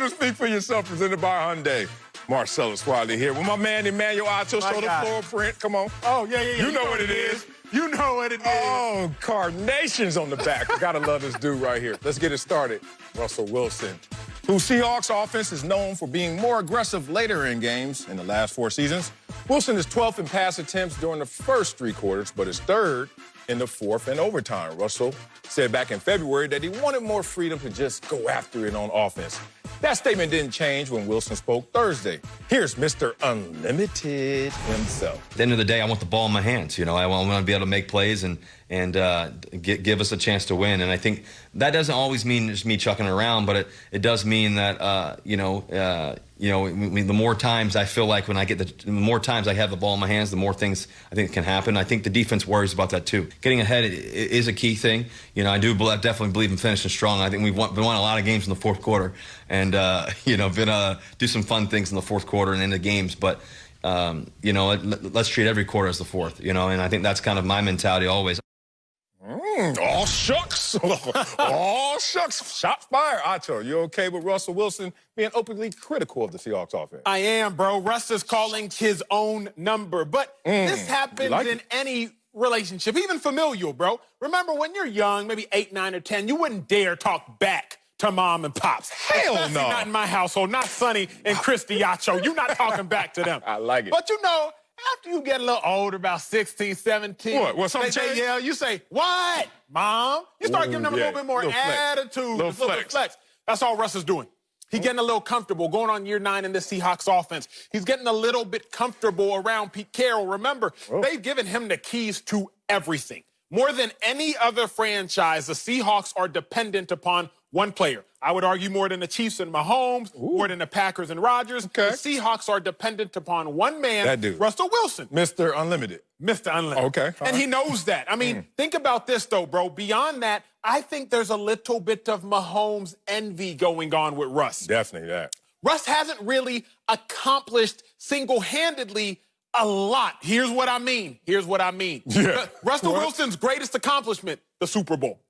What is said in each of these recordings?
to speak for yourself, presented by Hyundai. Marcellus Wiley here with my man Emmanuel Acho. Show the floor print. Come on. Oh, yeah. You know what it is. You know what it is. Oh, carnations on the back. I gotta love this dude right here. Let's get it started. Russell Wilson, whose Seahawks offense is known for being more aggressive later in games in the last 4 seasons. Wilson is 12th in pass attempts during the first 3 quarters, but is 3rd in the 4th and overtime. Russell said back in February that he wanted more freedom to just go after it on offense. That statement didn't change when Wilson spoke Thursday. Here's Mr. Unlimited himself. At the end of the day, I want the ball in my hands. You know, I want to be able to make plays and give us a chance to win. And I think that doesn't always mean just me chucking it around, but it does mean that the more times I feel like when I get the more times I have the ball in my hands, the more things I think can happen. I think the defense worries about that too. Getting ahead is a key thing. You know, I do definitely believe in finishing strong. I think we've won a lot of games in the 4th quarter, and do some fun things in the 4th quarter and in the games. But let's treat every quarter as the 4th. You know, and I think that's kind of my mentality always. All shucks. All shucks. Shots fired. Acho, you okay with Russell Wilson being openly critical of the Seahawks offense? I am, bro. Russ is calling his own number. But this happens in any relationship, even familial, bro. Remember when you're young, maybe 8, 9, or 10, you wouldn't dare talk back to mom and pops. Hell Especially no. not in my household. Not Sonny and Christy Acho. You're not talking back to them. I like it. But you know, after you get a little older, about 16, 17. What, something they changed? yell, you say, what, Mom? You start giving them a little bit more attitude. Little flex. That's all Russ is doing. He's getting a little comfortable, going on year 9 in this Seahawks offense. He's getting a little bit comfortable around Pete Carroll. Remember, they've given him the keys to everything. More than any other franchise, the Seahawks are dependent upon one player. I would argue more than the Chiefs and Mahomes, more than the Packers and Rodgers. Okay. The Seahawks are dependent upon one man, That dude. Russell Wilson. Mr. Unlimited. Mr. Unlimited. Okay. And he knows that. I mean, think about this, though, bro. Beyond that, I think there's a little bit of Mahomes envy going on with Russ. Definitely that. Russ hasn't really accomplished single-handedly a lot. Here's what I mean. Yeah. Russell Wilson's greatest accomplishment, the Super Bowl.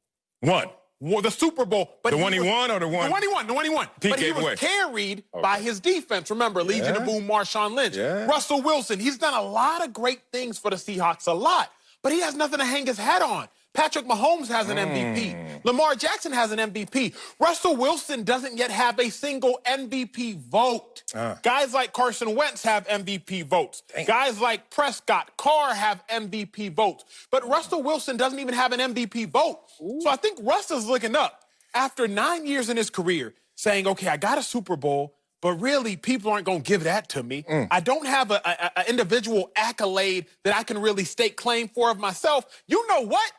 The Super Bowl. But The one he won or the one? The one he won. Pete But he gave was away. carried by his defense. Remember, Legion of Boom, Marshawn Lynch. Yeah. Russell Wilson, he's done a lot of great things for the Seahawks, a lot. But he has nothing to hang his hat on. Patrick Mahomes has an MVP. Lamar Jackson has an MVP. Russell Wilson doesn't yet have a single MVP vote. Guys like Carson Wentz have MVP votes. Guys like Prescott, Carr have MVP votes. But Russell Wilson doesn't even have an MVP vote. So I think Russ is looking up after 9 years in his career saying, okay, I got a Super Bowl, but really people aren't going to give that to me. I don't have an individual accolade that I can really stake claim for of myself. You know what?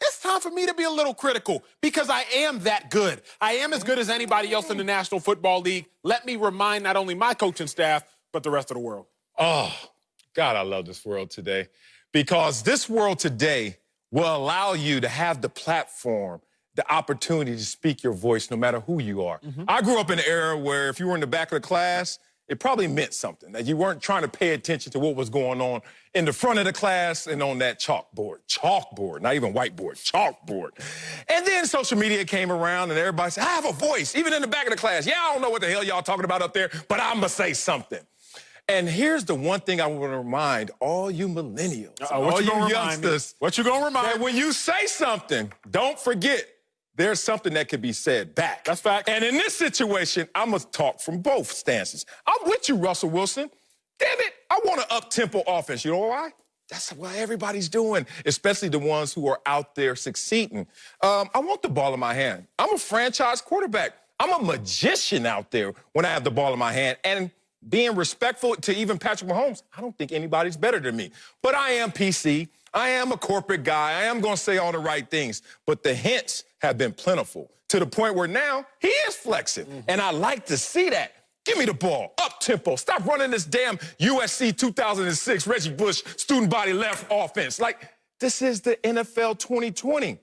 It's time for me to be a little critical because I am that good. I am as good as anybody else in the National Football League. Let me remind not only my coaching staff, but the rest of the world. Oh, God, I love this world today because this world today will allow you to have the platform, the opportunity to speak your voice no matter who you are. I grew up in an era where if you were in the back of the class, it probably meant something, that you weren't trying to pay attention to what was going on in the front of the class and on that chalkboard, not even whiteboard, chalkboard. And then social media came around and everybody said, I have a voice, even in the back of the class. Yeah, I don't know what the hell y'all talking about up there, but I'm going to say something. And here's the one thing I want to remind all you millennials, all you youngsters. What you gonna remind me? That when you say something, don't forget, there's something that could be said back. That's fact. And in this situation, I'm going to talk from both stances. I'm with you, Russell Wilson. Damn it, I want an up-tempo offense. You know why? That's what everybody's doing, especially the ones who are out there succeeding. I want the ball in my hand. I'm a franchise quarterback. I'm a magician out there when I have the ball in my hand. And being respectful to even Patrick Mahomes, I don't think anybody's better than me. But I am PC. I am a corporate guy. I am going to say all the right things. But the hints have been plentiful to the point where now he is flexing. And I like to see that. Give me the ball, up-tempo. Stop running this damn USC 2006 Reggie Bush student body left offense. Like, this is the NFL 2020.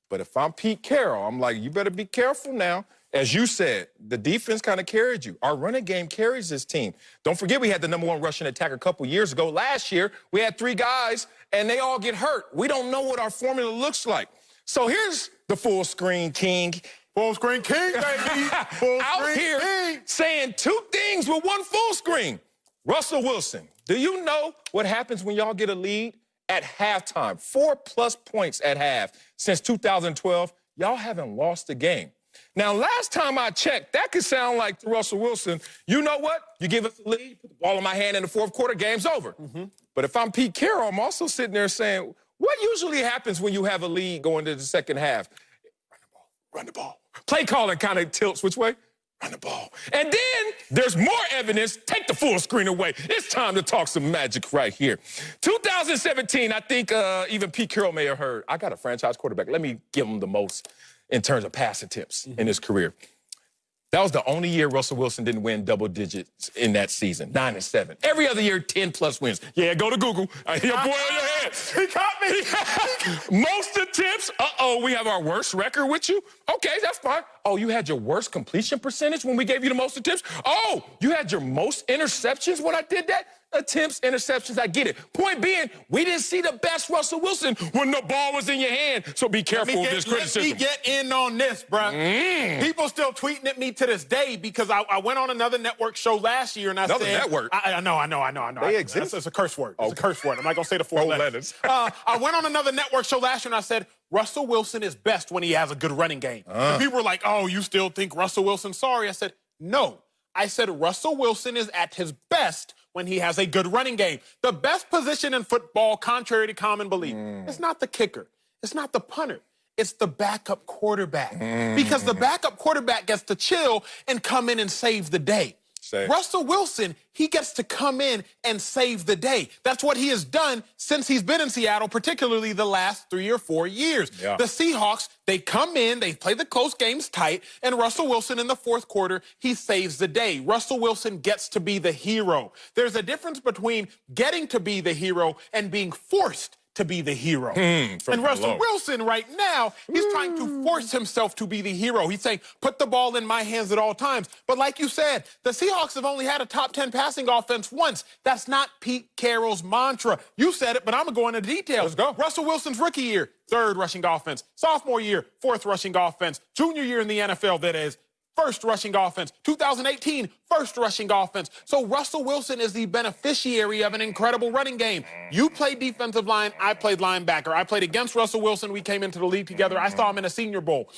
But if I'm Pete Carroll, I'm like, you better be careful now. As you said, the defense kind of carried you. Our running game carries this team. Don't forget we had the #1 rushing attack a couple years ago. Last year, we had 3 guys, and they all get hurt. We don't know what our formula looks like. So here's the full screen king. Full screen king, baby. Full Out screen here king. saying two things with one full screen. Russell Wilson, do you know what happens when y'all get a lead at halftime? 4+ points at half. Since 2012, y'all haven't lost a game. Now, last time I checked, that could sound like to Russell Wilson, you know what? You give us the lead, put the ball in my hand in the fourth quarter, game's over. But if I'm Pete Carroll, I'm also sitting there saying, what usually happens when you have a lead going to the second half? Run the ball. Play calling kind of tilts which way? Run the ball. And then there's more evidence. Take the full screen away. It's time to talk some magic right here. 2017, I think even Pete Carroll may have heard, I got a franchise quarterback. Let me give him the most in terms of pass attempts in his career. That was the only year Russell Wilson didn't win double digits in that season, 9-7. Every other year, 10+ wins. Yeah, go to Google. I hear a boy on your head. He caught me. Most attempts. We have our worst record with you. Okay, that's fine. Oh, you had your worst completion percentage when we gave you the most attempts? Oh, you had your most interceptions when I did that? Attempts, interceptions, I get it. Point being, we didn't see the best Russell Wilson when the ball was in your hand. So be careful with this criticism. Let me get in on this, bruh. People still tweeting at me to this day because I went on another network show last year and I said... Another network? I know. They exist? It's a curse word. It's a curse word. I'm not going to say the four letters. letters. I went on another network show last year and I said, Russell Wilson is best when he has a good running game. And people were like, oh, you still think Russell Wilson? Sorry. I said, no. I said Russell Wilson is at his best when he has a good running game. The best position in football, contrary to common belief, it's not the kicker. It's not the punter. It's the backup quarterback. Because the backup quarterback gets to chill and come in and save the day. Russell Wilson, he gets to come in and save the day. That's what he has done since he's been in Seattle, particularly the last 3 or 4 years. Yeah. The Seahawks, they come in, they play the close games tight, and Russell Wilson in the fourth quarter, he saves the day. Russell Wilson gets to be the hero. There's a difference between getting to be the hero and being forced to be the hero. And Russell Wilson right now, he's trying to force himself to be the hero. He's saying, put the ball in my hands at all times. But like you said, the Seahawks have only had a top 10 passing offense once. That's not Pete Carroll's mantra. You said it, but I'm going to go into details. Let's go. Russell Wilson's rookie year, 3rd rushing offense. Sophomore year, 4th rushing offense. Junior year in the NFL, that is. 1st rushing offense. 2018, 1st rushing offense. So Russell Wilson is the beneficiary of an incredible running game. You played defensive line, I played linebacker. I played against Russell Wilson. We came into the league together. I saw him in a Senior Bowl.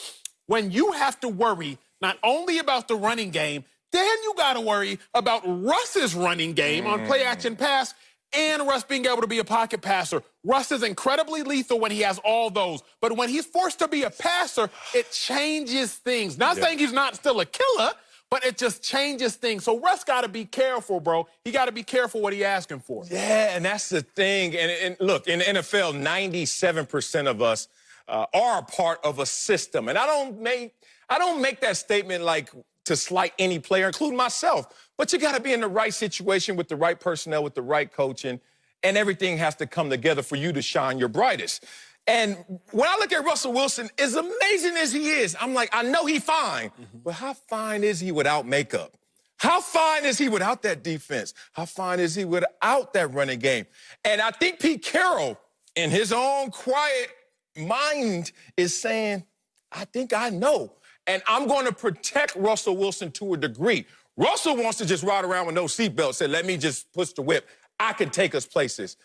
When you have to worry not only about the running game, then you got to worry about Russ's running game on play action pass and Russ being able to be a pocket passer. Russ is incredibly lethal when he has all those. But when he's forced to be a passer, it changes things. Not saying he's not still a killer, but it just changes things. So Russ got to be careful, bro. He got to be careful what he asking for. Yeah, and that's the thing. And look, in the NFL, 97% of us are a part of a system. And I don't make that statement like to slight any player, including myself. But you got to be in the right situation with the right personnel, with the right coaching, and everything has to come together for you to shine your brightest. And when I look at Russell Wilson, as amazing as he is, I'm like, I know he's fine, but how fine is he without makeup? How fine is he without that defense? How fine is he without that running game? And I think Pete Carroll, in his own quiet mind, is saying, I think I know. And I'm going to protect Russell Wilson to a degree. Russell wants to just ride around with no seatbelt, say, let me just push the whip. I can take us places.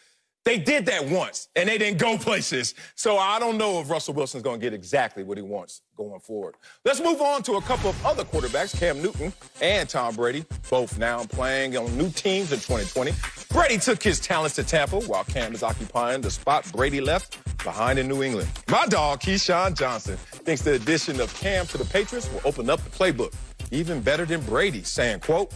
They did that once, and they didn't go places. So I don't know if Russell Wilson's going to get exactly what he wants going forward. Let's move on to a couple of other quarterbacks, Cam Newton and Tom Brady, both now playing on new teams in 2020. Brady took his talents to Tampa, while Cam is occupying the spot Brady left behind in New England. My dog, Keyshawn Johnson, thinks the addition of Cam to the Patriots will open up the playbook even better than Brady, saying, quote,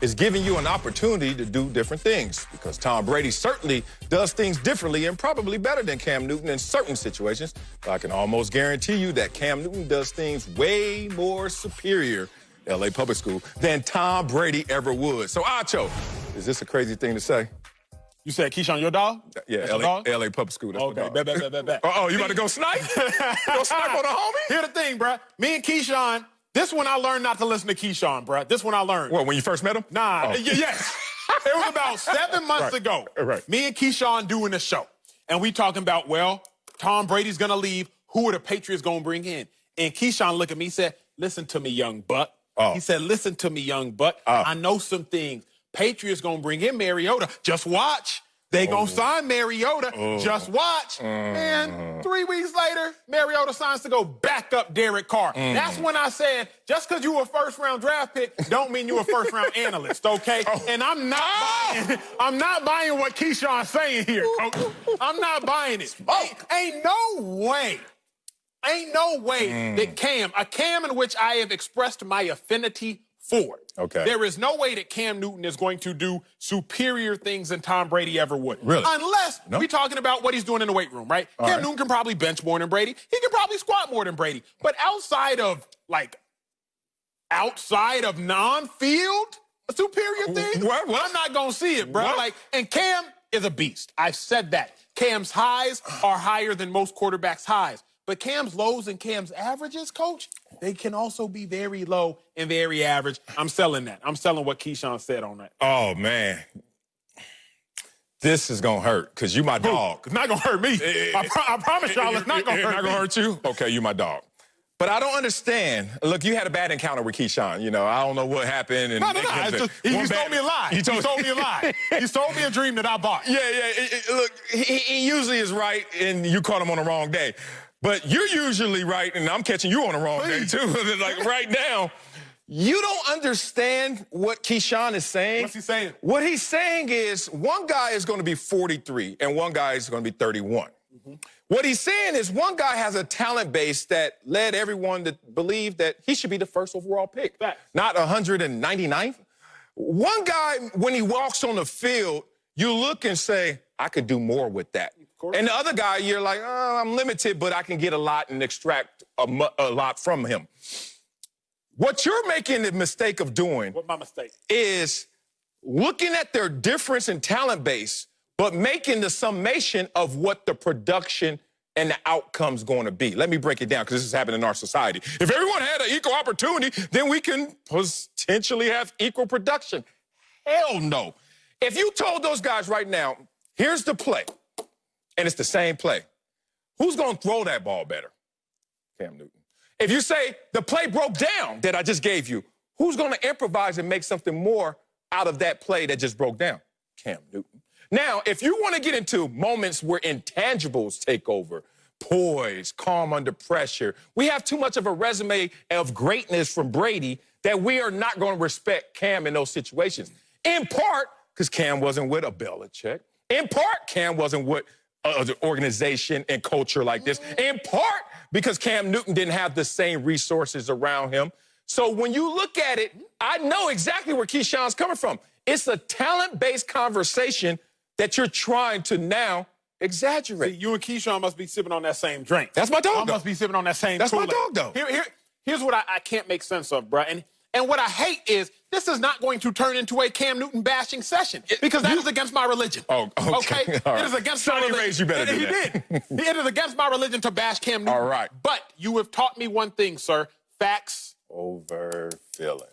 "It's giving you an opportunity to do different things, because Tom Brady certainly does things differently and probably better than Cam Newton in certain situations. But I can almost guarantee you that Cam Newton does things way more superior, LA Public School, than Tom Brady ever would." So, Acho, is this a crazy thing to say? You said Keyshawn, your dog? Yeah, LA Public School. That's okay, bet. Uh-oh, you about to go snipe? Go snipe on the homie? Here's the thing, bruh. Me and Keyshawn, this one I learned not to listen to Keyshawn, bruh. This one I learned. What, when you first met him? Nah, yes. It was about 7 months ago. Right. Me and Keyshawn doing a show. And we talking about, well, Tom Brady's going to leave. Who are the Patriots going to bring in? And Keyshawn looked at me and said, listen to me, young buck. Oh. He said, listen to me, young buck. I know some things. Patriots going to bring in Mariota. Just watch. They going to sign Mariota. Just watch. Man, 3 weeks later, Mariota signs to go back up Derek Carr. That's when I said, just because you a first-round draft pick don't mean you a first-round analyst, okay? And I'm not buying what Keyshawn's saying here, Coach. I'm not buying it. Ain't no way that a Cam in which I have expressed my affinity for. Okay. There is no way that Cam Newton is going to do superior things than Tom Brady ever would. Really? Unless we're talking about what he's doing in the weight room, right? Cam Newton can probably bench more than Brady. He can probably squat more than Brady. But outside of non-field superior things, I'm not going to see it, bro. And Cam is a beast. I've said that. Cam's highs are higher than most quarterbacks' highs. But Cam's lows and Cam's averages, Coach, they can also be very low and very average. I'm selling that. I'm selling what Keyshawn said on that. Oh, man. This is going to hurt because you my dog. It's not going to hurt me. I promise y'all it's not going to hurt me. It's not going to hurt you? Okay, you my dog. But I don't understand. Look, you had a bad encounter with Keyshawn. You know, I don't know what happened. And No. He told me a lie. He told me a lie. He sold me a dream that I bought. Yeah. Look, he usually is right, and you caught him on the wrong day. But you're usually right, and I'm catching you on the wrong day, too. Like, right now, you don't understand what Keyshawn is saying. What's he saying? What he's saying is one guy is going to be 43, and one guy is going to be 31. What he's saying is one guy has a talent base that led everyone to believe that he should be the first overall pick, not 199th. One guy, when he walks on the field, you look and say, I could do more with that. And the other guy, you're like, oh, I'm limited, but I can get a lot and extract a lot from him. What you're making the mistake of doing What's my mistake? is looking at their difference in talent base, but making the summation of what the production and the outcome's going to be. Let me break it down because this is happening in our society. If everyone had an equal opportunity, then we can potentially have equal production. Hell no. If you told those guys right now, here's the play, and it's the same play, who's going to throw that ball better? Cam Newton. If you say the play broke down that I just gave you, who's going to improvise and make something more out of that play that just broke down? Cam Newton. Now, if you want to get into moments where intangibles take over, poise, calm under pressure, we have too much of a resume of greatness from Brady that we are not going to respect Cam in those situations. In part, because Cam wasn't with a Belichick. In part, Cam wasn't with an organization and culture like this. In part, because Cam Newton didn't have the same resources around him. So when you look at it, I know exactly where Keyshawn's coming from. It's a talent-based conversation that you're trying to now exaggerate. See, you and Keyshawn must be sipping on that same drink. That's my dog, I must be sipping on that same That's Kool-Aid. my dog, though. Here's what I can't make sense of, bro. And what I hate is this is not going to turn into a Cam Newton bashing session because that is against my religion. Oh, okay. All right. It is against Sonny my religion. raised you better than He that. did. It is against my religion to bash Cam Newton. All right. But you have taught me one thing, sir. Facts. Overfeeling.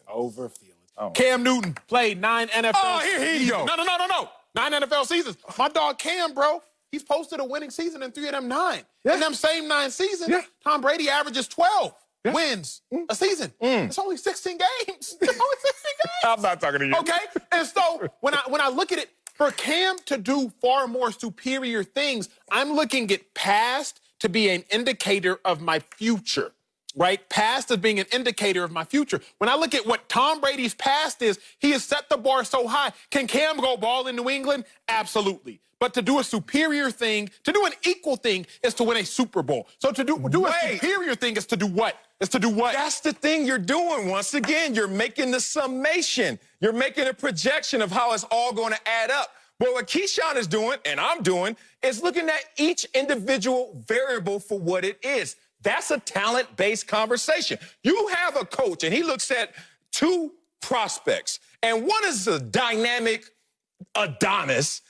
Oh. Cam Newton played 9 NFL here he seasons. go. No. 9 NFL seasons. My dog Cam, bro, he's posted a winning season in 3 of them 9. Yeah. In them same 9 seasons, Yeah. Tom Brady averages 12 Yeah. wins a season. It's only 16 games. It's only 16 games. I'm not talking to you. Okay? And so when I look at it, for Cam to do far more superior things, I'm looking at past to be an indicator of my future. Right? Past as being an indicator of my future. When I look at what Tom Brady's past is, he has set the bar so high. Can Cam go ball in New England? Absolutely. But to do a superior thing, to do an equal thing, is to win a Super Bowl. So to do a superior thing is to do what? That's the thing you're doing. Once again, you're making the summation. You're making a projection of how it's all going to add up. But what Keyshawn is doing, and I'm doing, is looking at each individual variable for what it is. That's a talent-based conversation. You have a coach, and he looks at 2 prospects, and one is a dynamic Adonis,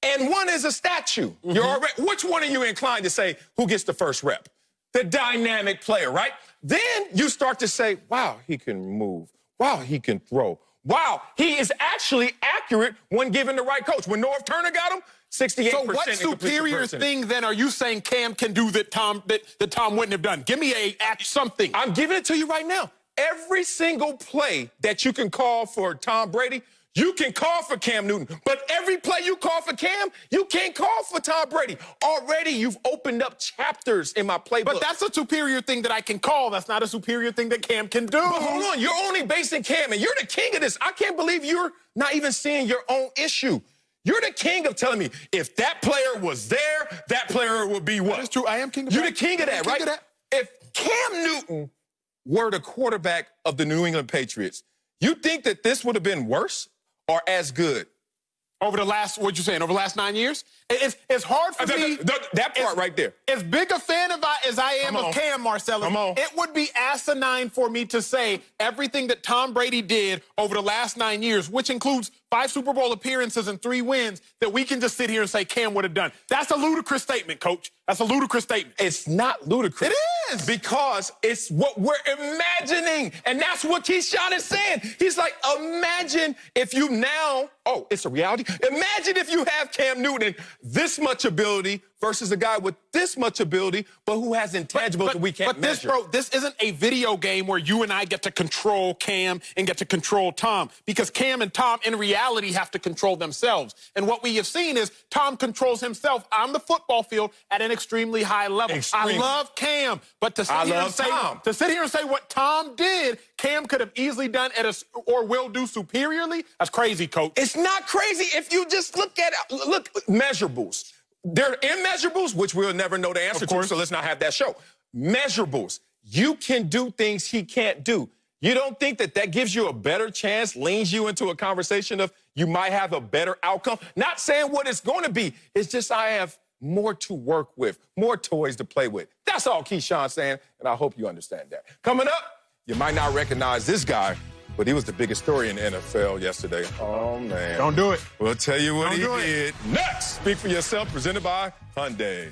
and one is a statue. Which one are you inclined to say who gets the first rep? The dynamic player, right? Then you start to say, wow, he can move. Wow, he can throw. Wow, he is actually accurate when given the right coach. When Norv Turner got him, 68%. So what superior thing then are you saying Cam can do that Tom wouldn't have done? Give me something. I'm giving it to you right now. every single play that you can call for Tom Brady, you can call for Cam Newton. But every play you call for Cam, you can't call for Tom Brady. Already, you've opened up chapters in my playbook. But that's a superior thing that I can call. That's not a superior thing that Cam can do. But hold on, you're only basing Cam, and you're the king of this. I can't believe you're not even seeing your own issue. You're the king of telling me if that player was there, that player would be what? That's true. I am king of You're that. the king of that, right? If Cam Newton were the quarterback of the New England Patriots, you think that this would have been worse or as good? Over the last, what you saying, over the last 9 years? It's hard for me. That part right there. As big a fan as I am of Cam, Marcellus, it would be asinine for me to say everything that Tom Brady did over the last 9 years, which includes 5 Super Bowl appearances and 3 wins, that we can just sit here and say Cam would have done. That's a ludicrous statement, Coach. That's a ludicrous statement. It's not ludicrous. It is. Because it's what we're imagining. And that's what Keyshawn is saying. He's like, imagine if you now, it's a reality. Imagine if you have Cam Newton, this much ability versus a guy with this much ability, but who has intangibles that we can't measure. This isn't a video game where you and I get to control Cam and get to control Tom, because Cam and Tom in reality have to control themselves. And what we have seen is Tom controls himself on the football field at an extremely high level. I love Cam, but to sit here and say what Tom did, Cam could have easily done or will do superiorly, that's crazy, Coach. It's not crazy if you just look at measurables. They're immeasurables, which we'll never know the answer to, so let's not have that show. Measurables. You can do things he can't do. You don't think that gives you a better chance, leans you into a conversation of you might have a better outcome? Not saying what it's going to be. It's just I have more to work with, more toys to play with. That's all Keyshawn's saying, and I hope you understand that. Coming up, you might not recognize this guy, but he was the biggest story in the NFL yesterday. Oh, man. Don't do it. We'll tell you what he did next. Speak for yourself, presented by Hyundai.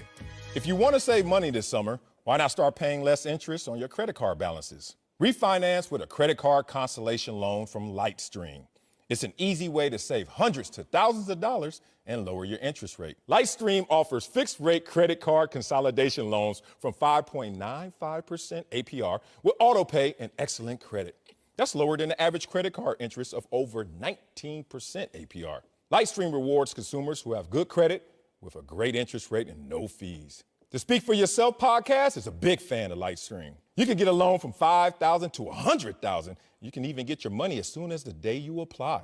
If you want to save money this summer, why not start paying less interest on your credit card balances? Refinance with a credit card consolation loan from Lightstream. It's an easy way to save hundreds to thousands of dollars and lower your interest rate. Lightstream offers fixed-rate credit card consolidation loans from 5.95% APR with autopay and excellent credit. That's lower than the average credit card interest of over 19% APR. Lightstream rewards consumers who have good credit with a great interest rate and no fees. The Speak for Yourself podcast is a big fan of Lightstream. You can get a loan from $5,000 to $100,000. You can even get your money as soon as the day you apply.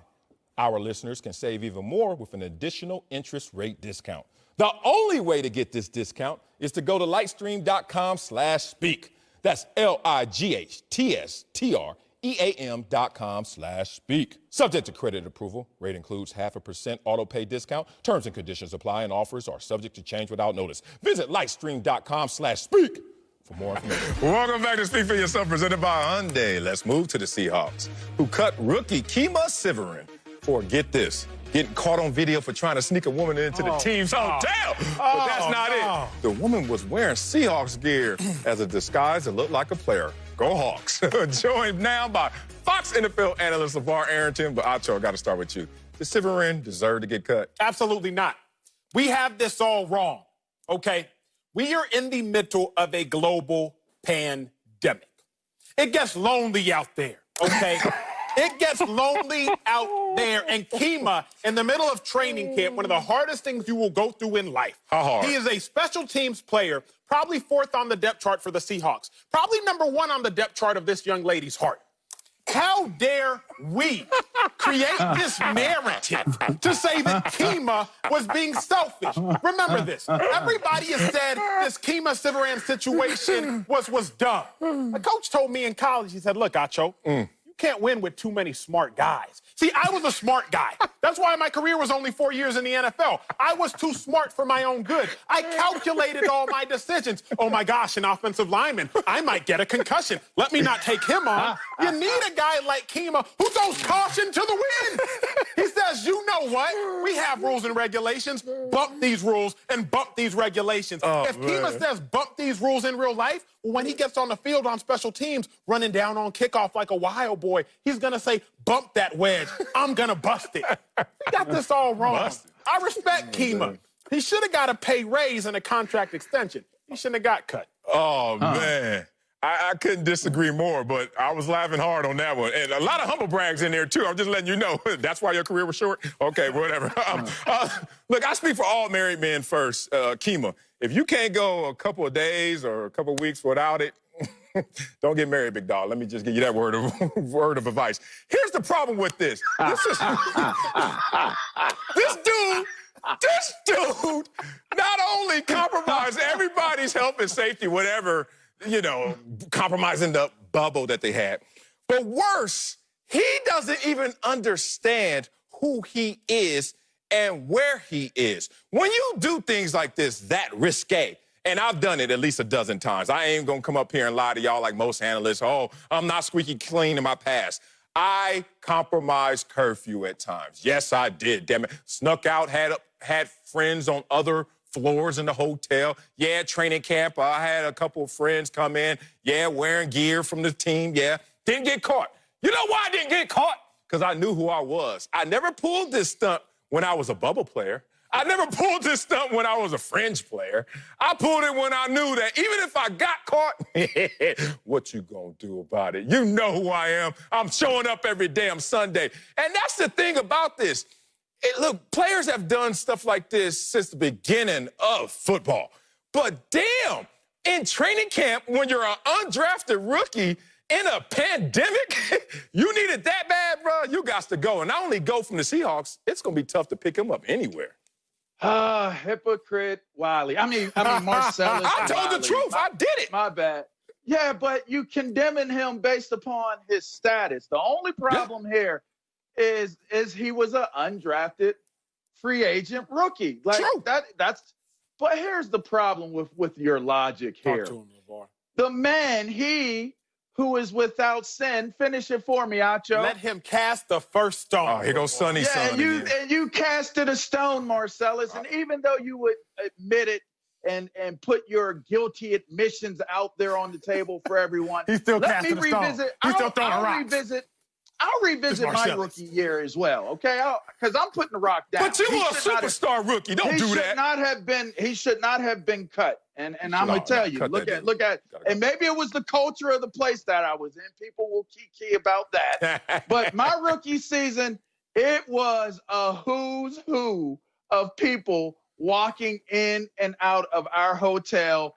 Our listeners can save even more with an additional interest rate discount. The only way to get this discount is to go to lightstream.com/speak. That's lightstream.com/speak. Subject to credit approval. Rate includes 0.5% auto pay discount. Terms and conditions apply, and offers are subject to change without notice. Visit lightstream.com/speak for more information. Welcome back to Speak for Yourself, presented by Hyundai. Let's move to the Seahawks, who cut rookie Kemah Siverand for, get this, getting caught on video for trying to sneak a woman into the team's hotel. But that's not it. The woman was wearing Seahawks gear as a disguise that looked like a player. Go Hawks. Joined now by Fox NFL analyst LeVar Arrington. But Acho, I got to start with you. Did Siverand deserve to get cut? Absolutely not. We have this all wrong, okay? We are in the middle of a global pandemic. It gets lonely out there, okay? It gets lonely out there. And Kemah, in the middle of training camp, one of the hardest things you will go through in life. How hard? He is a special teams player, probably 4th on the depth chart for the Seahawks. Probably number 1 on the depth chart of this young lady's heart. How dare we create this narrative to say that Kemah was being selfish? Remember this. Everybody has said this Kemah Siverand situation was dumb. A coach told me in college, he said, look, Acho, you can't win with too many smart guys. See, I was a smart guy. That's why my career was only 4 years in the NFL. I was too smart for my own good. I calculated all my decisions. Oh, my gosh, an offensive lineman. I might get a concussion. Let me not take him on. You need a guy like Kemah who throws caution to the wind. He says, you know what? We have rules and regulations. Bump these rules and bump these regulations. If Kemah says bump these rules in real life, when he gets on the field on special teams, running down on kickoff like a wild boy, he's going to say, bump that wedge. I'm going to bust it. He got this all wrong. I respect Kemah. He should have got a pay raise and a contract extension. He shouldn't have got cut. Oh, man. I couldn't disagree more, but I was laughing hard on that one. And a lot of humble brags in there, too. I'm just letting you know. That's why your career was short? Okay, whatever. Look, I speak for all married men first. Kemah, if you can't go a couple of days or a couple of weeks without it, don't get married, big dog. Let me just give you that word of advice. Here's the problem with this. This dude not only compromised everybody's health and safety, whatever, compromising the bubble that they had. But worse, he doesn't even understand who he is and where he is. When you do things like this, that risque, and I've done it at least a dozen times. I ain't gonna come up here and lie to y'all like most analysts. Oh, I'm not squeaky clean in my past. I compromised curfew at times. Yes, I did. Damn it. Snuck out, had friends on other floors in the hotel. Yeah, training camp. I had a couple of friends come in. Yeah, wearing gear from the team. Yeah, didn't get caught. You know why I didn't get caught? Because I knew who I was. I never pulled this stunt when I was a bubble player. I never pulled this stunt when I was a fringe player. I pulled it when I knew that even if I got caught, what you gonna do about it? You know who I am. I'm showing up every damn Sunday. And that's the thing about this. Look, players have done stuff like this since the beginning of football. But damn, in training camp, when you're an undrafted rookie in a pandemic, you need it that bad, bro, you got to go. And not only go from the Seahawks, it's going to be tough to pick him up anywhere. Hypocrite Wiley. I mean Marcellus. I told Wiley. the truth. I did it. My bad. Yeah, but you condemning him based upon his status. The only problem here is he was an undrafted free agent rookie. Like True. That's. But here's the problem with your logic here. Talk to him, LeVar. The man, he who is without sin, finish it for me, Acho. Let him cast the first stone. Oh, here goes Sonny Son again. And you casted a stone, Marcellus, and even though you would admit it and put your guilty admissions out there on the table for everyone, He's still let casting me a stone. revisit. He's still throwing rocks. I'll revisit my Marcellus. rookie year as well, okay? Because I'm putting the rock down. But you were a superstar rookie. Don't do that. He should not have been cut. And I'm gonna tell you, look at, and maybe it was the culture of the place that I was in. People will kiki about that. But my rookie season, it was a who's who of people walking in and out of our hotel,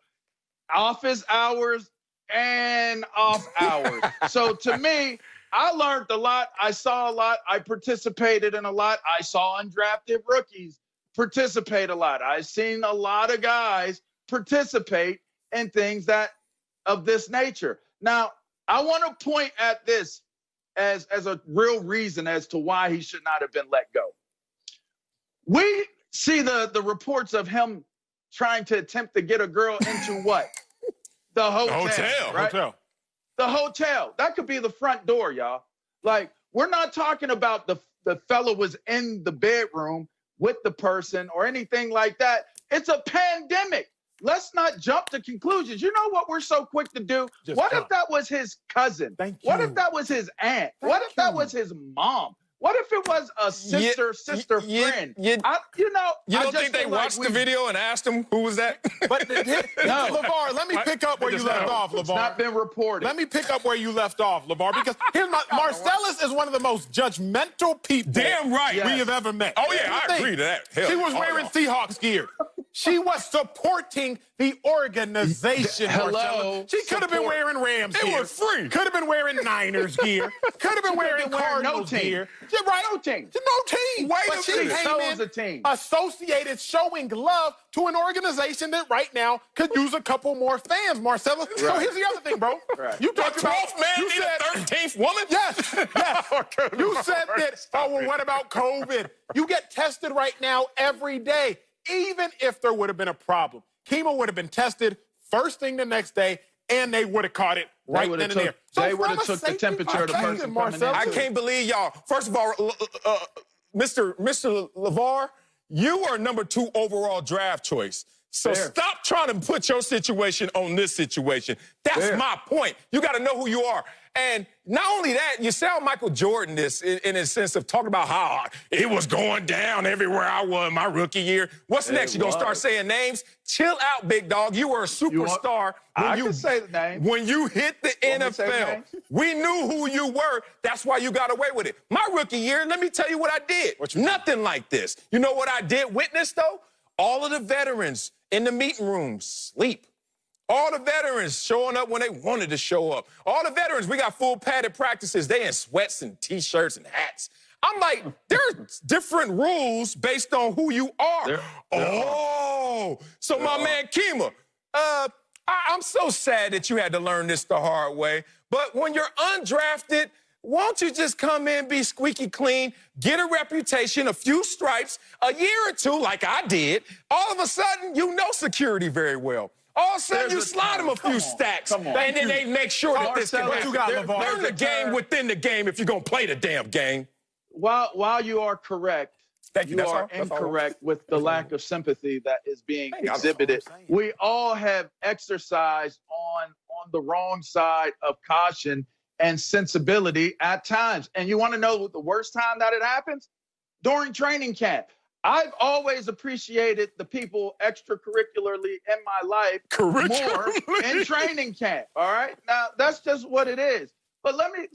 office hours and off hours. So to me, I learned a lot. I saw a lot. I participated in a lot. I saw undrafted rookies participate a lot. I've seen a lot of guys participate in things of this nature. Now, I want to point at this as a real reason as to why he should not have been let go. We see the reports of him trying to attempt to get a girl into what? The hotel. Right? Hotel. The hotel. That could be the front door, y'all. Like, we're not talking about the fella was in the bedroom with the person or anything like that. It's a pandemic. Let's not jump to conclusions. You know what we're so quick to do? What if that was his cousin? What if that was his aunt? What if that was his mom? What if it was a sister friend? You don't think they feel watched the video and asked him who was that? But LeVar, let me pick up where you left off, LeVar. It's not been reported. Let me pick up where you left off, LeVar, because here's Marcellus is one of the most judgmental people Damn right. we have ever met. Oh, yeah, I agree to that. Hell, She was wearing Seahawks gear. She was supporting the organization. Hello. She could have been wearing Rams gear. It was free. Could have been wearing Niners gear. Could have been wearing Cardinals gear. Yeah, right. No team. No team. But she came chose in a team. associated, showing love to an organization that right now could use a couple more fans, Marcella. So Right. here's the other thing, bro. Right. You talked about 12th man you need said, a 13th woman? Yes. You said that, what about COVID? You get tested right now every day. Even if there would have been a problem, Kemah would have been tested first thing the next day, and they would have caught it right then and there. So they would have took the temperature of the person coming in. I can't believe y'all. First of all, Mr. LeVar, you are number 2 overall draft choice. So stop trying to put your situation on this situation. That's my point. You got to know who you are. And not only that, you sound Michael Jordan this in a sense of talking about how it was going down everywhere I was my rookie year. What's next? You gonna start saying names? Chill out, big dog. You were a superstar. I can say the name. When you hit the NFL, we knew who you were. That's why you got away with it. My rookie year, let me tell you what I did. Nothing like this. You know what I did witness, though? All of the veterans in the meeting rooms sleep. All the veterans showing up when they wanted to show up. All the veterans, we got full padded practices. They in sweats and T-shirts and hats. I'm like, there's different rules based on who you are. So my man Kemah, I'm so sad that you had to learn this the hard way. But when you're undrafted, won't you just come in, be squeaky clean, get a reputation, a few stripes, a year or two like I did. All of a sudden, you know security very well. All of a sudden, you slide them a few stacks, and then they make sure that this can happen. Learn the game within the game if you're going to play the damn game. While you are correct, you are incorrect with the lack of sympathy that is being exhibited. We all have exercised on the wrong side of caution and sensibility at times. And you want to know the worst time that it happens? During training camp. I've always appreciated the people extracurricularly in my life more in training camp. All right. Now that's just what it is. But let me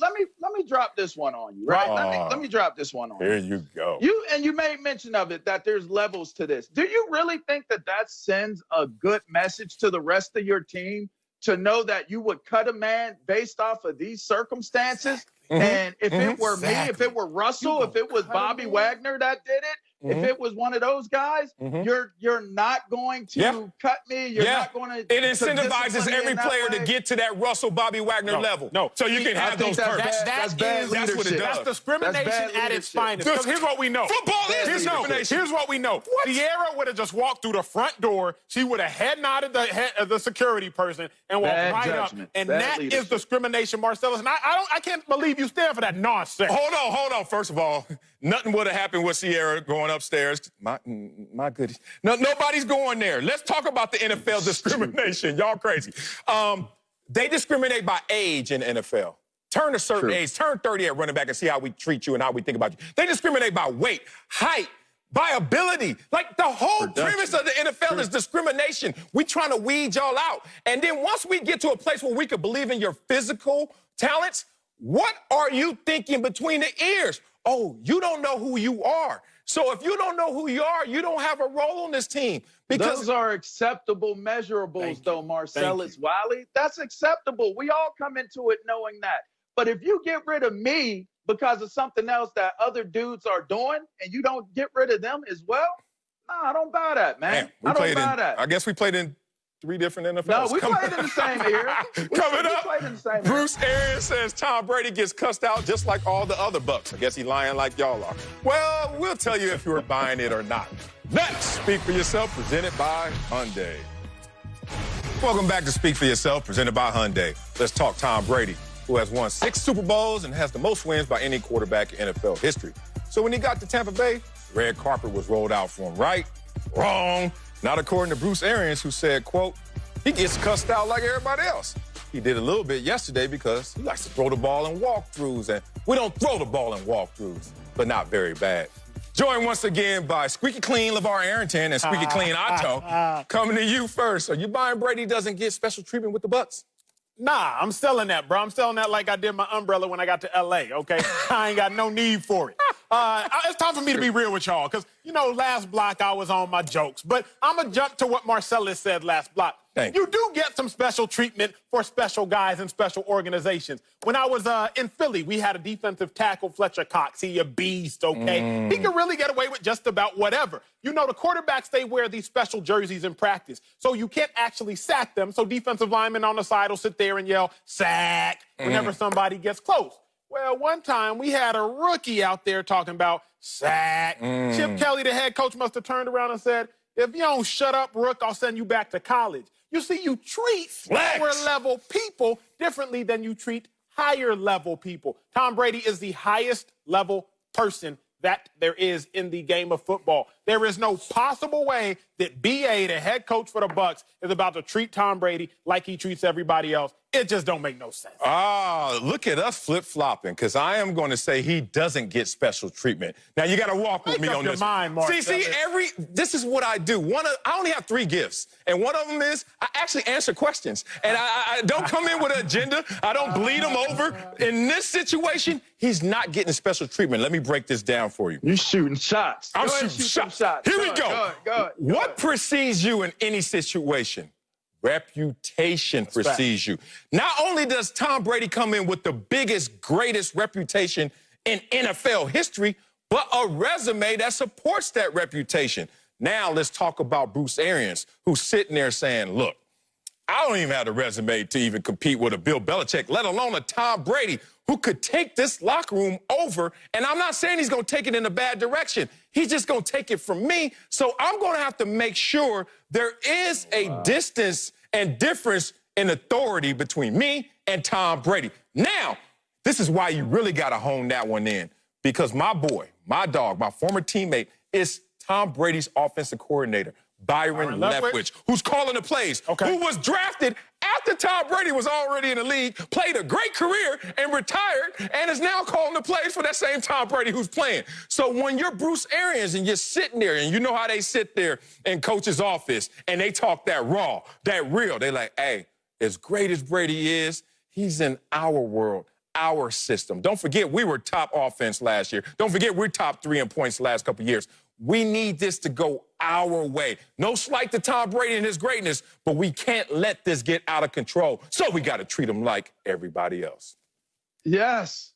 drop this one on you, right? Let me drop this one on you. Here you go. You made mention of it that there's levels to this. Do you really think that sends a good message to the rest of your team to know that you would cut a man based off of these circumstances? And if it were me, if it were Russell, if it was Bobby Wagner that did it, if it was one of those guys, you're not going to cut me. You're not going to. It incentivizes every player to get to that Russell Bobby Wagner level. So you can have those perks. That's bad leadership. That's what it does. That's discrimination at its finest. Because here's what we know. Football is discrimination. Here's what we know. Sierra would have just walked through the front door. She would have head nodded the security person and walked right up. And that is discrimination, Marcellus. And I can't believe you stand for that nonsense. Hold on. First of all, nothing would have happened with Sierra going upstairs. My goodness. No, nobody's going there. Let's talk about the NFL discrimination. Y'all crazy. They discriminate by age in the NFL. Turn a certain age, turn 30 at running back and see how we treat you and how we think about you. They discriminate by weight, height, by ability. Like the whole premise of the NFL is discrimination. We trying to weed y'all out. And then once we get to a place where we could believe in your physical talents, what are you thinking between the ears? Oh, you don't know who you are. So if you don't know who you are, you don't have a role on this team. Because those are acceptable measurables, though, Marcellus Wiley. That's acceptable. We all come into it knowing that. But if you get rid of me because of something else that other dudes are doing and you don't get rid of them as well, I don't buy that, man. I don't buy that. I guess we played in 3 different NFLs. No, we played in the same era. Coming up, Bruce Arians says Tom Brady gets cussed out just like all the other Bucs. I guess he's lying like y'all are. Well, we'll tell you if you were buying it or not. Next, Speak for Yourself, presented by Hyundai. Welcome back to Speak for Yourself, presented by Hyundai. Let's talk Tom Brady, who has won 6 Super Bowls and has the most wins by any quarterback in NFL history. So when he got to Tampa Bay, red carpet was rolled out for him, right? Wrong. Not according to Bruce Arians, who said, quote, he gets cussed out like everybody else. He did a little bit yesterday because he likes to throw the ball in walkthroughs, and we don't throw the ball in walkthroughs, but not very bad. Joined once again by squeaky clean LeVar Arrington and squeaky clean Otto. Coming to you first. Are you buying Brady doesn't get special treatment with the Bucs? Nah, I'm selling that, bro. I'm selling that like I did my umbrella when I got to L.A., okay? I ain't got no need for it. It's time for me to be real with y'all because, last block I was on my jokes. But I'm going to jump to what Marcellus said last block. You do get some special treatment for special guys in special organizations. When I was in Philly, we had a defensive tackle, Fletcher Cox. He a beast, okay? He can really get away with just about whatever. The quarterbacks, they wear these special jerseys in practice. So you can't actually sack them. So defensive linemen on the side will sit there and yell, sack, whenever somebody gets close. Well, one time we had a rookie out there talking about sack. Chip Kelly, the head coach, must have turned around and said, if you don't shut up, Rook, I'll send you back to college. You see, you treat lower-level people differently than you treat higher-level people. Tom Brady is the highest-level person that there is in the game of football. There is no possible way that B.A., the head coach for the Bucs, is about to treat Tom Brady like he treats everybody else. It just don't make no sense. Look at us flip-flopping, because I am going to say he doesn't get special treatment. Now, you got to walk with me on this. This is what I do. I only have 3 gifts, and one of them is I actually answer questions. And I don't come in with an agenda. I don't bleed him over. In this situation, he's not getting special treatment. Let me break this down for you. You shooting shots. I'm shooting shots. Here we go. What precedes you in any situation? Reputation precedes you. Not only does Tom Brady come in with the biggest, greatest reputation in NFL history, but a resume that supports that reputation. Now let's talk about Bruce Arians, who's sitting there saying, look, I don't even have the resume to even compete with a Bill Belichick, let alone a Tom Brady, who could take this locker room over. And I'm not saying he's going to take it in a bad direction. He's just going to take it from me. So I'm going to have to make sure there is a distance and difference in authority between me and Tom Brady. Now, this is why you really got to hone that one in, because my boy, my dog, my former teammate is Tom Brady's offensive coordinator, Byron Leftwich, who's calling the plays, who was drafted after Tom Brady was already in the league, played a great career and retired, and is now calling the plays for that same Tom Brady who's playing. So when you're Bruce Arians and you're sitting there, and you know how they sit there in coach's office and they talk that raw, that real, they're like, hey, as great as Brady is, he's in our world, our system. Don't forget, we were top offense last year. Don't forget, we're top 3 in points the last couple of years. We need this to go our way. No slight to Tom Brady and his greatness, but we can't let this get out of control. So we got to treat him like everybody else. Yes.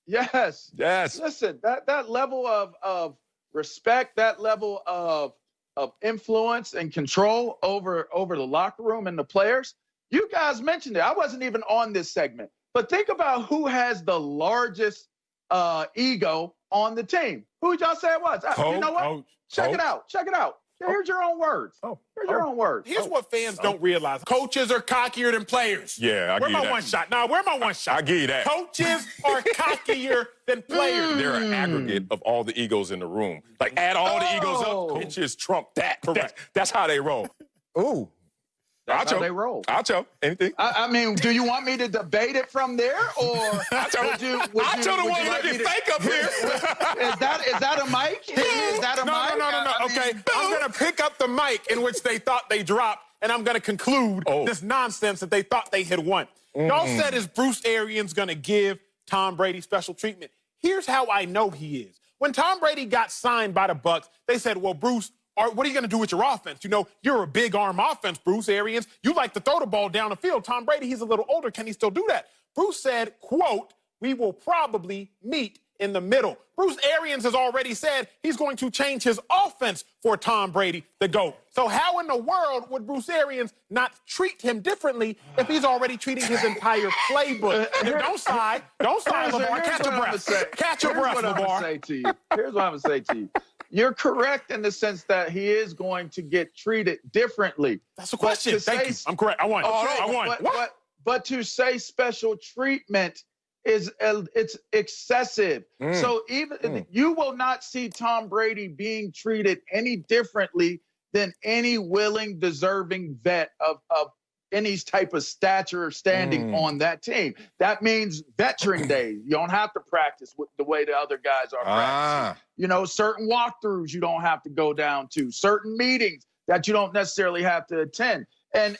Listen, that level of respect, that level of influence and control over the locker room and the players, you guys mentioned it. I wasn't even on this segment. But think about who has the largest ego on the team. Who did y'all say it was? You know what? Check it out. Here's your own words. Here's your own words. Here's what fans don't realize. Coaches are cockier than players. Yeah, I give you that. Where's my one shot? Nah, where's my one shot? I give you that. Coaches are cockier than players. They're an aggregate of all the egos in the room. Like, add all the egos up, coaches trump that. Correct. That's how they roll. Ooh. That's how they roll. Acho, anything? I mean, do you want me to debate it from there, or would you like me to fake up here? Is that a mic? Is that a mic? No. Okay, I'm going to pick up the mic in which they thought they dropped, and I'm going to conclude this nonsense that they thought they had won. Y'all said, is Bruce Arians going to give Tom Brady special treatment? Here's how I know he is. When Tom Brady got signed by the Bucs, they said, well, Bruce, what are you going to do with your offense? You know, you're a big arm offense, Bruce Arians. You like to throw the ball down the field. Tom Brady, he's a little older. Can he still do that? Bruce said, quote, we will probably meet in the middle. Bruce Arians has already said he's going to change his offense for Tom Brady, the GOAT. So how in the world would Bruce Arians not treat him differently if he's already treating his entire playbook? Don't sigh, LeBron. Catch your breath. Catch your breath, LeBron. Here's what I'm going to say to you. You're correct in the sense that he is going to get treated differently. That's a question. Thank you. I'm correct. I won. I won. But to say special treatment it's excessive. So even you will not see Tom Brady being treated any differently than any willing, deserving vet of any type of stature or standing on that team. That means veteran days. You don't have to practice with the way the other guys are practicing. You know, certain walkthroughs you don't have to go down to, certain meetings that you don't necessarily have to attend. And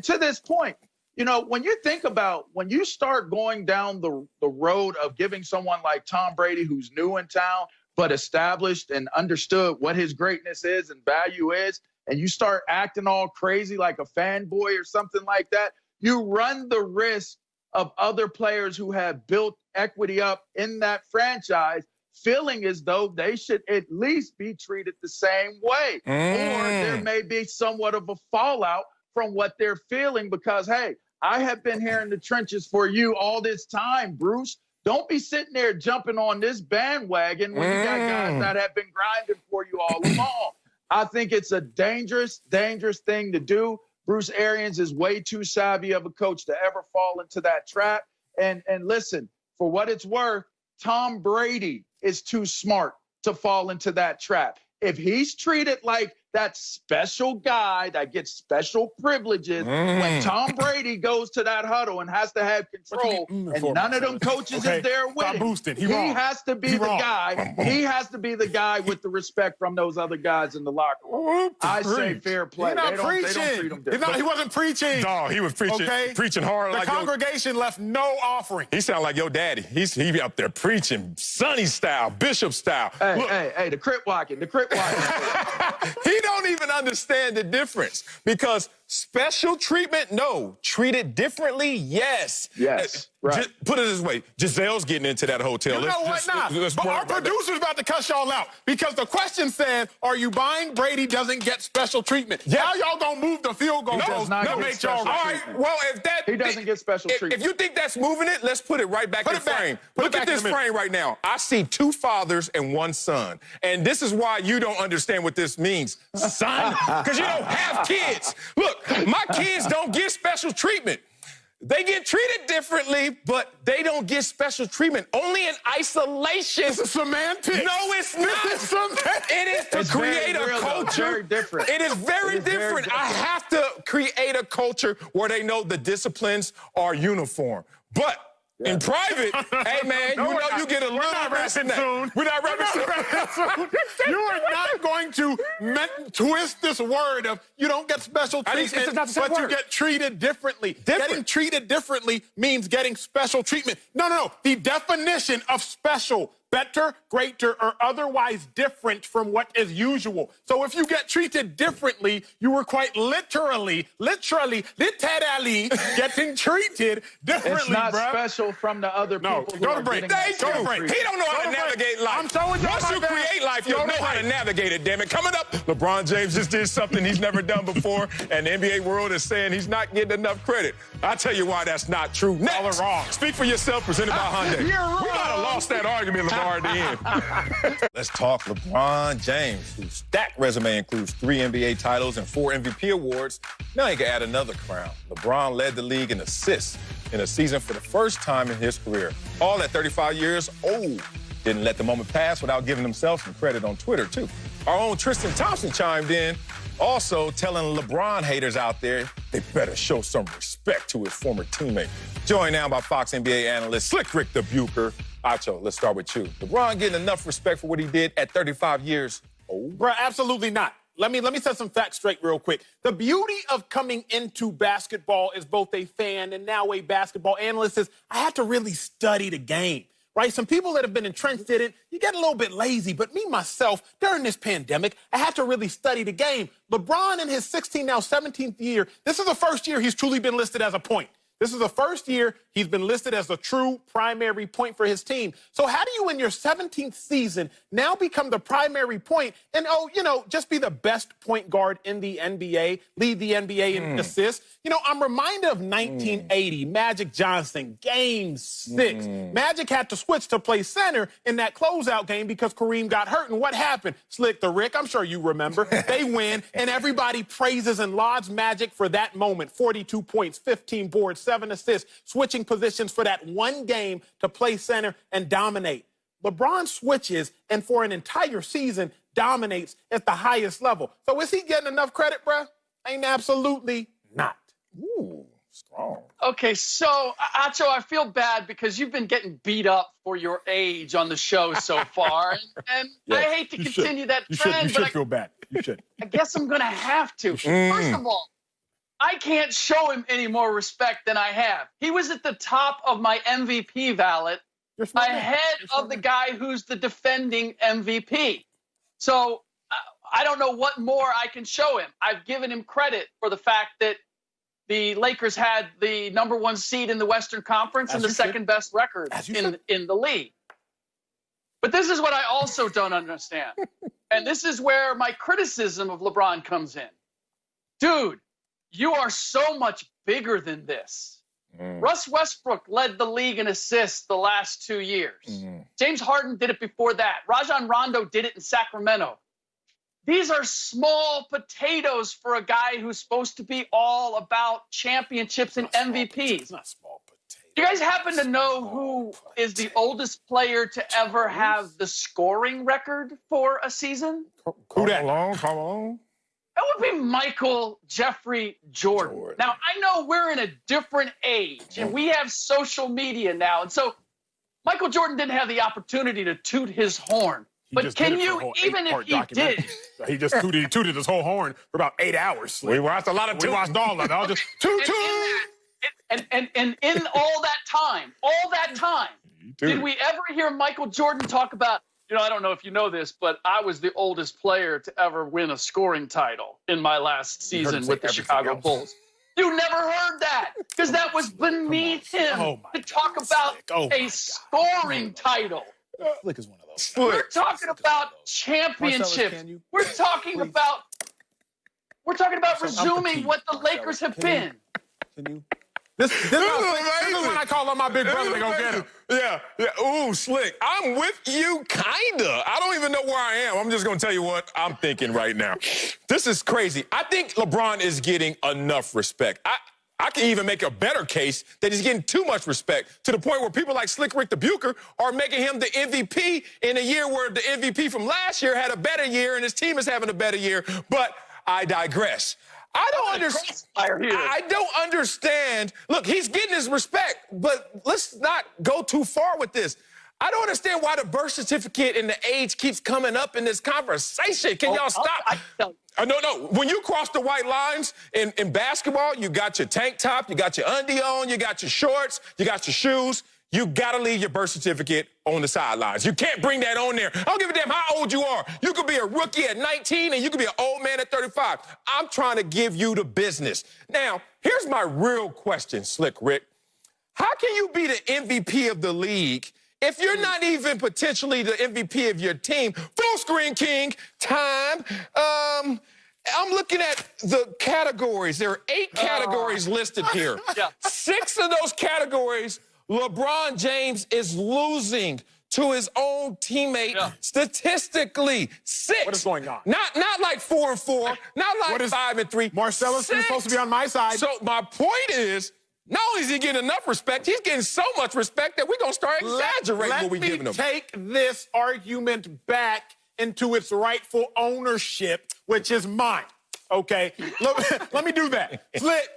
to this point, you know, when you think about when you start going down the road of giving someone like Tom Brady, who's new in town, but established and understood what his greatness is and value is, and you start acting all crazy like a fanboy or something like that, you run the risk of other players who have built equity up in that franchise feeling as though they should at least be treated the same way. Or there may be somewhat of a fallout from what they're feeling because, hey, I have been here in the trenches for you all this time, Bruce. Don't be sitting there jumping on this bandwagon when you got guys that have been grinding for you all along. I think it's a dangerous thing to do. Bruce Arians is way too savvy of a coach to ever fall into that trap. And listen, for what it's worth, Tom Brady is too smart to fall into that trap. If he's treated like that special guy that gets special privileges when Tom Brady goes to that huddle and has to have control, and none of them coaches is there with him. He has to be the guy. He has to be the guy with the respect from those other guys in the locker room. I say fair play. He's not preaching. They don't treat him different. He wasn't preaching. No, he was preaching hard. The congregation left no offering. He sounded like your daddy. He up there preaching Sonny style, Bishop style. Hey, the crip walking. He don't even understand the difference because special treatment, no. Treated differently, yes. Yes, right. Put it this way, Giselle's getting into that hotel. You know what? But our producer's about to cuss y'all out because the question said, are you buying Brady doesn't get special treatment? Yeah. How y'all gonna move the field goal goals to make y'all right? All right, well, he doesn't get special treatment. If you think that's moving it, let's put it right back in frame. Look at this frame right now. I see 2 fathers and 1 son. And this is why you don't understand what this means, son, because you don't have kids. Look, my kids don't get special treatment. They get treated differently, but they don't get special treatment. Only in isolation. This is semantics. No, it's not. It is to create a culture. Very different. It is very different. I have to create a culture where they know the disciplines are uniform. But in private, hey, man, you get a little rest in that. We're not soon. You are not going to twist this word of you don't get special treatment, but you get treated differently. Getting treated differently means getting special treatment. No. The definition of special, better, greater, or otherwise different from what is usual. So if you get treated differently, you were quite literally getting treated differently, It's not special from the other people. Go to break. Go to break. He don't know how to navigate life. Once you create life, you'll know how to navigate it, damn it. Coming up, LeBron James just did something he's never done before, and the NBA world is saying he's not getting enough credit. I'll tell you why that's not true. Next, wrong. Speak for yourself, presented by Hyundai. You're wrong. We might have lost that argument, LeBron, at the end. Let's talk LeBron James, whose stacked resume includes 3 NBA titles and 4 MVP awards. Now he can add another crown. LeBron led the league in assists in a season for the first time in his career. All at 35 years old. Didn't let the moment pass without giving himself some credit on Twitter, too. Our own Tristan Thompson chimed in, also telling LeBron haters out there they better show some respect to his former teammate. Joined now by Fox NBA analyst Slick Rick the Bucher. Acho, let's start with you. LeBron getting enough respect for what he did at 35 years old? Bruh, absolutely not. Let me set some facts straight real quick. The beauty of coming into basketball as both a fan and now a basketball analyst is I had to really study the game, right? Some people that have been entrenched in it, you get a little bit lazy. But me, myself, during this pandemic, I had to really study the game. LeBron in his 16th, now 17th year, this is the first year he's truly been listed as a point. This is the first year he's been listed as the true primary point for his team. So how do you, in your 17th season, now become the primary point and, just be the best point guard in the NBA, lead the NBA in assists? I'm reminded of 1980, Magic Johnson, Game 6. Magic had to switch to play center in that closeout game because Kareem got hurt. And what happened? Slick the Rick, I'm sure you remember. They win, and everybody praises and lauds Magic for that moment. 42 points, 15 boards, 7 assists, switching positions for that one game to play center and dominate. LeBron switches and for an entire season dominates at the highest level. So is he getting enough credit, bruh? Ain't absolutely not. Ooh, strong. Okay, so, Acho, I feel bad because you've been getting beat up for your age on the show so far. And I hate to continue that trend. You should feel bad. You should. I guess I'm going to have to. First of all, I can't show him any more respect than I have. He was at the top of my MVP ballot, ahead of the guy who's the defending MVP. So I don't know what more I can show him. I've given him credit for the fact that the Lakers had the #1 seed in the Western Conference and the second best record in the league. But this is what I also don't understand. And this is where my criticism of LeBron comes in. Dude, you are so much bigger than this. Russ Westbrook led the league in assists the last 2 years. James Harden did it before that. Rajon Rondo did it in Sacramento. These are small potatoes for a guy who's supposed to be all about championships and MVPs. It's not small potatoes. Do you guys happen to know who is the oldest player to ever have the scoring record for a season? Come on. That would be Michael Jeffrey Jordan. Now, I know we're in a different age, and we have social media now. And so Michael Jordan didn't have the opportunity to toot his horn. But can you, even if he did? He just tooted his whole horn for about 8 hours. We watched a lot of We watched all of it. I'll just toot. And in all that time, did we ever hear Michael Jordan talk about, I don't know if you know this, but I was the oldest player to ever win a scoring title in my last season with the Chicago Bulls. You never heard that because that was beneath him to talk about a scoring title. Slick is one of those. We're talking about championships. We're talking about resuming what the Lakers have been. This is when I call on my big brother to go get him. Yeah. Ooh, Slick. I'm with you, kinda. I don't even know where I am. I'm just gonna tell you what I'm thinking right now. This is crazy. I think LeBron is getting enough respect. I can even make a better case that he's getting too much respect to the point where people like Slick Rick the Bucher are making him the MVP in a year where the MVP from last year had a better year and his team is having a better year. But I digress. I don't understand. Look, he's getting his respect, but let's not go too far with this. I don't understand why the birth certificate and the age keeps coming up in this conversation. Can y'all stop? No. When you cross the white lines in basketball, you got your tank top, you got your undie on, you got your shorts, you got your shoes. You got to leave your birth certificate on the sidelines. You can't bring that on there. I don't give a damn how old you are. You could be a rookie at 19 and you could be an old man at 35. I'm trying to give you the business. Now, here's my real question, Slick Rick. How can you be the MVP of the league if you're not even potentially the MVP of your team? Full screen king, time. I'm looking at the categories. There are 8 categories listed here. 6 of those categories, LeBron James is losing to his own teammate statistically. 6. What is going on? Not like 4 and 4, not like 5 and 3. Marcellus is supposed to be on my side. So my point is, not only is he getting enough respect, he's getting so much respect that we're going to start exaggerating what we're giving him. Let me take this argument back into its rightful ownership, which is mine. Okay? Let me do that. Slick,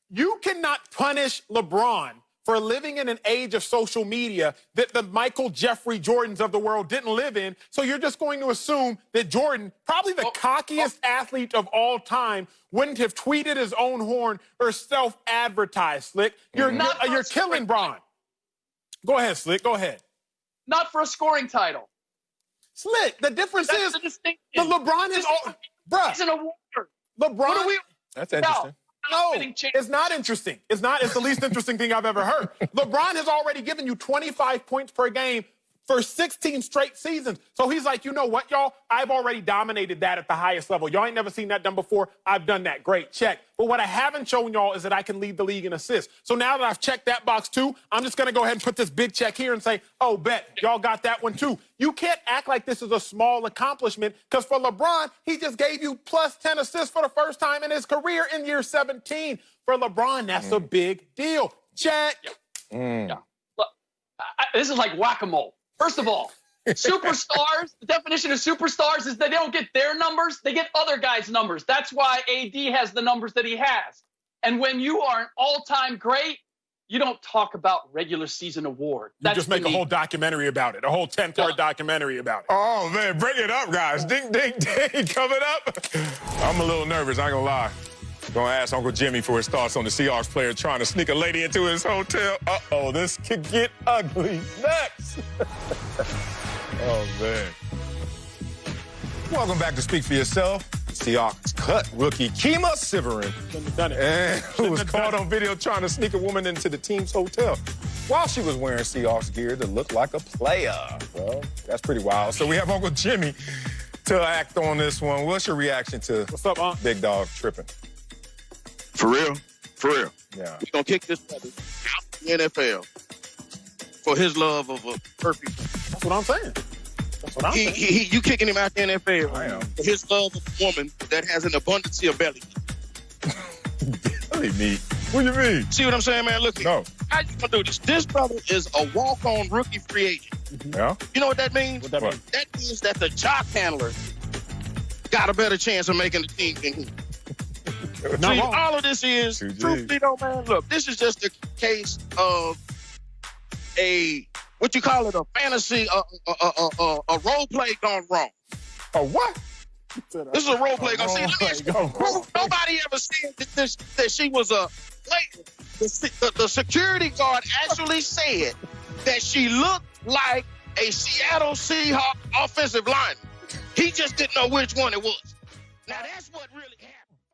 you cannot punish LeBron for living in an age of social media that the Michael Jeffrey Jordans of the world didn't live in. So you're just going to assume that Jordan, probably the cockiest athlete of all time, wouldn't have tweeted his own horn or self-advertised, Slick. You're killing Bron. Go ahead, Slick. Go ahead. Not for a scoring title. Slick, the difference is that LeBron is all... Bruh. He's an award. LeBron... That's interesting. No, it's not interesting. It's the least interesting thing I've ever heard. LeBron has already given you 25 points per game for 16 straight seasons. So he's like, you know what, y'all? I've already dominated that at the highest level. Y'all ain't never seen that done before. I've done that. Great, check. But what I haven't shown y'all is that I can lead the league in assists. So now that I've checked that box too, I'm just going to go ahead and put this big check here and say, oh, bet, y'all got that one too. You can't act like this is a small accomplishment because for LeBron, he just gave you plus 10 assists for the first time in his career in year 17. For LeBron, that's a big deal. Check. Look, this is like whack-a-mole. First of all, superstars, the definition of superstars is they don't get their numbers, they get other guys' numbers. That's why AD has the numbers that he has. And when you are an all-time great, you don't talk about regular season award. You just make a whole documentary about it, a whole 10-part documentary about it. Oh, man, bring it up, guys. Ding, ding, ding, coming up. I'm a little nervous, I ain't gonna lie. Gonna ask Uncle Jimmy for his thoughts on the Seahawks player trying to sneak a lady into his hotel. Uh-oh, this could get ugly next. Oh, man. Welcome back to Speak for Yourself. Seahawks cut rookie Kemah Siverand, and who was caught on video trying to sneak a woman into the team's hotel while she was wearing Seahawks gear that looked like a player. Well, that's pretty wild. So we have Uncle Jimmy to act on this one. What's your reaction to Big Dog tripping? For real? For real. Yeah. We're going to kick this brother out of the NFL for his love of a perfect. That's what I'm saying. That's what I'm saying. You kicking him out the NFL I am. for his love of a woman that has an abundance of belly. Belly meat? What do you mean? See what I'm saying, man? Look, No. how you going to do this? This brother is a walk-on rookie free agent. Yeah? You know what that means? What that mean? That means that the jock handler got a better chance of making the team than he. See, all of this is, truthfully though, man, look, this is just a case of what you call it, a fantasy, a role play gone wrong. A what? This is a role play. Nobody ever said that she was a player. The security guard actually said that she looked like a Seattle Seahawks offensive lineman. He just didn't know which one it was. Now, that's what really happened.